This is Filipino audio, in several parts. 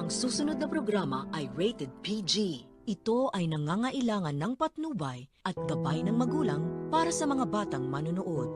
Ang susunod na programa ay rated PG. Ito ay nangangailangan ng patnubay at gabay ng magulang para sa mga batang manonood.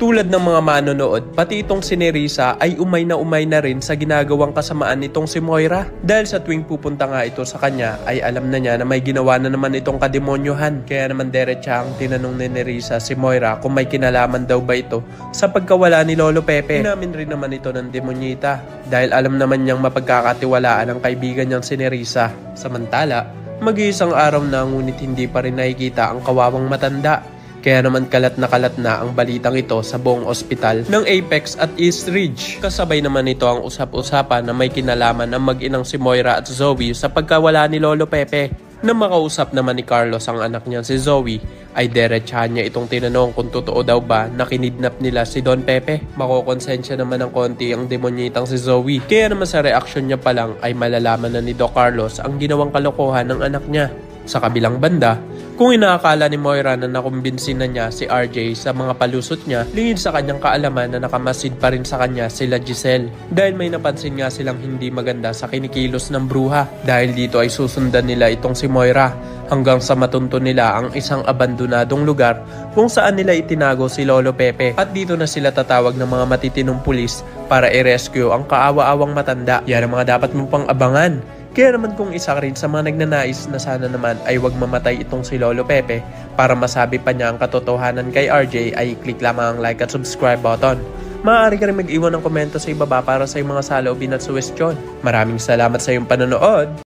Tulad ng mga manonood, pati itong si Nerissa ay umay na rin sa ginagawang kasamaan nitong si Moira. Dahil sa tuwing pupunta nga ito sa kanya, ay alam na niya na may ginawa na naman itong kademonyohan. Kaya naman diretsahang tinanong ni Nerissa si Moira kung may kinalaman daw ba ito sa pagkawala ni Lolo Pepe. Inamin rin naman ito ng demonyita dahil alam naman niyang mapagkakatiwalaan ang kaibigan niyang si Nerissa. Samantala, mag-iisang araw na ngunit hindi pa rin nakikita ang kawawang matanda. Kaya naman kalat na ang balitang ito sa buong ospital ng Apex at East Ridge. Kasabay naman ito ang usap-usapan na may kinalaman ng mag-inang si Moira at Zoe sa pagkawala ni Lolo Pepe. Nang makausap naman ni Carlos ang anak niya si Zoe, ay diretsahan niya itong tinanong kung totoo daw ba na kinidnap nila si Don Pepe. Makokonsensya naman ng konti ang demonyitang si Zoe. Kaya naman sa reaksyon niya pa lang ay malalaman na ni Doc Carlos ang ginawang kalokohan ng anak niya. Sa kabilang banda, kung inaakala ni Moira na nakumbinsin na niya si RJ sa mga palusot niya, lingid sa kanyang kaalaman na nakamasid pa rin sa kanya sila Giselle. Dahil may napansin nga silang hindi maganda sa kinikilos ng bruha. Dahil dito ay susundan nila itong si Moira hanggang sa matunto nila ang isang abandonadong lugar kung saan nila itinago si Lolo Pepe. At dito na sila tatawag ng mga matitinong pulis para i-rescue ang kaawa-awang matanda. Yan ang mga dapat mong pang abangan. Kaya naman kung isa rin sa mga nagnanais na sana naman ay wag mamatay itong si Lolo Pepe para masabi pa niya ang katotohanan kay RJ, ay click lamang ang like at subscribe button. Maaari ka rin mag-iwan ng komento sa ibaba para sa iyong mga saloobin at suwestyon. Maraming salamat sa iyong panonood!